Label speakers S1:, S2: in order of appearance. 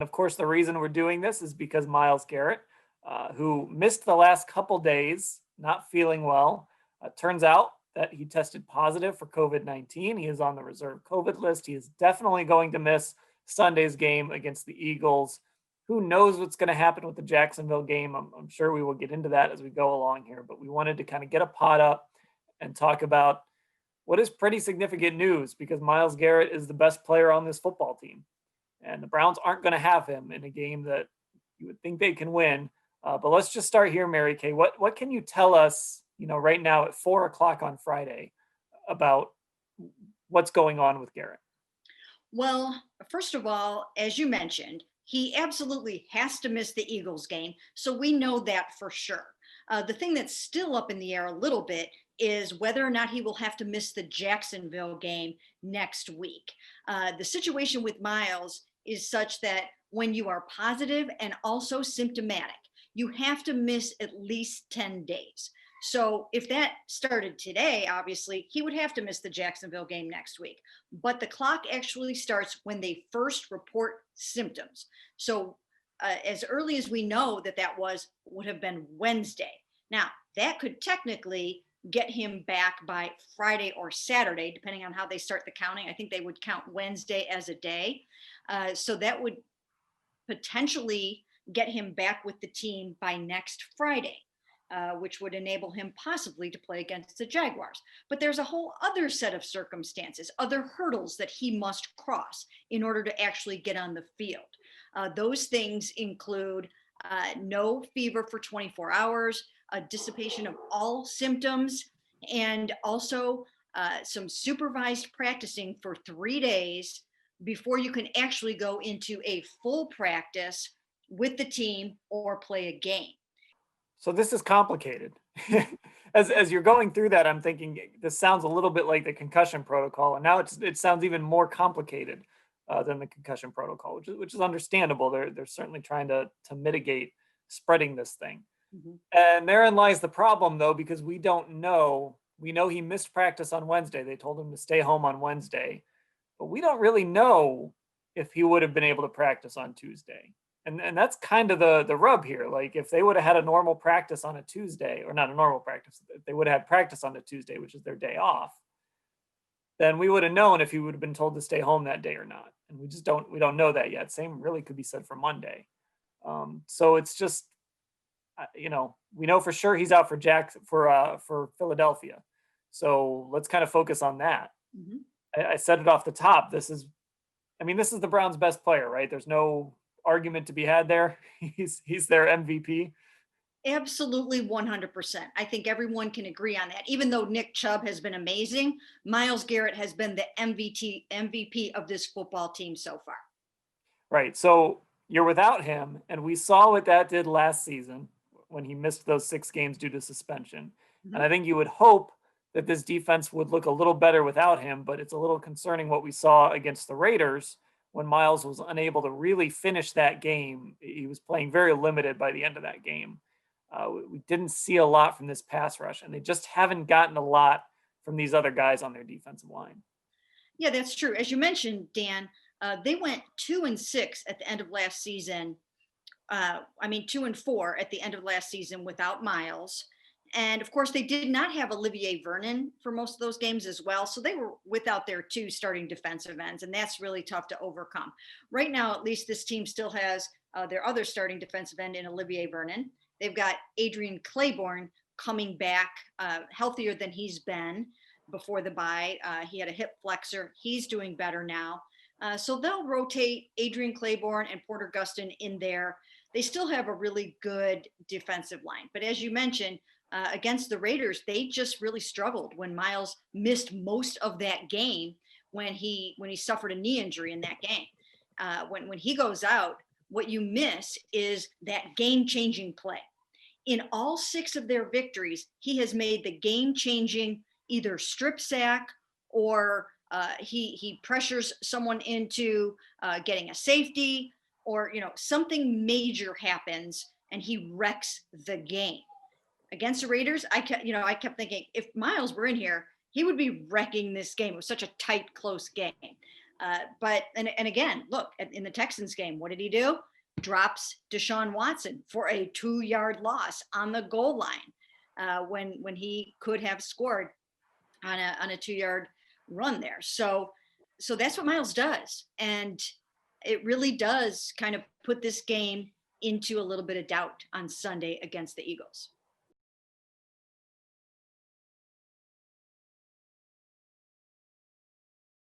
S1: Of course, the reason we're doing this is because Myles Garrett, who missed the last couple days, not feeling well, turns out that he tested positive for COVID-19. He is on the reserve COVID list. He is definitely going to miss Sunday's game against the Eagles. Who knows what's going to happen with the Jacksonville game? I'm sure we will get into that as we go along here, but we wanted to kind of get a pot up and talk about what is pretty significant news because Myles Garrett is the best player on this football team. And the Browns aren't going to have him in a game that you would think they can win. But let's just start here, Mary Kay. What can you tell us, right now at 4:00 on Friday about what's going on with Garrett?
S2: Well, first of all, as you mentioned, he absolutely has to miss the Eagles game. So we know that for sure. The thing that's still up in the air a little bit is whether or not he will have to miss the Jacksonville game next week. The situation with Myles is such that when you are positive and also symptomatic, you have to miss at least 10 days. So if that started today, obviously, he would have to miss the Jacksonville game next week. But the clock actually starts when they first report symptoms. So as early as we know that would have been Wednesday. Now, that could technically get him back by Friday or Saturday, depending on how they start the counting. I think they would count Wednesday as a day. So that would potentially get him back with the team by next Friday. Which would enable him possibly to play against the Jaguars. But there's a whole other set of circumstances, other hurdles that he must cross in order to actually get on the field. Those things include no fever for 24 hours, a dissipation of all symptoms, and also some supervised practicing for 3 days before you can actually go into a full practice with the team or play a game.
S1: So this is complicated. As you're going through that, I'm thinking this sounds a little bit like the concussion protocol, and now it sounds even more complicated than the concussion protocol, which is understandable. They're certainly trying to mitigate spreading this thing, and therein lies the problem, though, because we don't know. We know he missed practice on Wednesday. They told him to stay home on Wednesday, but we don't really know if he would have been able to practice on Tuesday. And that's kind of the rub here. Like if they would have had a normal practice on a Tuesday, or not a normal practice, if they would have had practice on a Tuesday, which is their day off, then we would have known if he would have been told to stay home that day or not. And we don't know that yet. Same really could be said for Monday. So it's just, we know for sure he's out for Philadelphia. So let's kind of focus on that. I said it off the top. This is the Browns' best player, right? There's no argument to be had there. He's their MVP.
S2: Absolutely 100%. I think everyone can agree on that. Even though Nick Chubb has been amazing, Myles Garrett has been the MVP of this football team so far.
S1: Right. So you're without him, and we saw what that did last season when he missed those 6 games due to suspension. And I think you would hope that this defense would look a little better without him, but it's a little concerning what we saw against the Raiders when Myles was unable to really finish that game. He was playing very limited by the end of that game. We didn't see a lot from this pass rush, and they just haven't gotten a lot from these other guys on their defensive line.
S2: Yeah, that's true. As you mentioned, Dan, they went 2-6 at the end of last season. 2-4 at the end of last season without Myles. And of course, they did not have Olivier Vernon for most of those games as well. So they were without their 2 starting defensive ends, and that's really tough to overcome. Right now, at least this team still has their other starting defensive end in Olivier Vernon. They've got Adrian Claiborne coming back healthier than he's been before the bye. He had a hip flexor. He's doing better now. So they'll rotate Adrian Claiborne and Porter Gustin in there. They still have a really good defensive line. But as you mentioned, against the Raiders, they just really struggled when Myles missed most of that game when he suffered a knee injury in that game. When he goes out, what you miss is that game-changing play. In all 6 of their victories, he has made the game-changing either strip sack or he pressures someone into getting a safety, or something major happens and he wrecks the game. Against the Raiders, I kept thinking if Myles were in here, he would be wrecking this game. It was such a tight, close game. And again, look in the Texans game, what did he do? Drops Deshaun Watson for a 2-yard loss on the goal line when he could have scored on a 2-yard run there. So that's what Myles does, and it really does kind of put this game into a little bit of doubt on Sunday against the Eagles.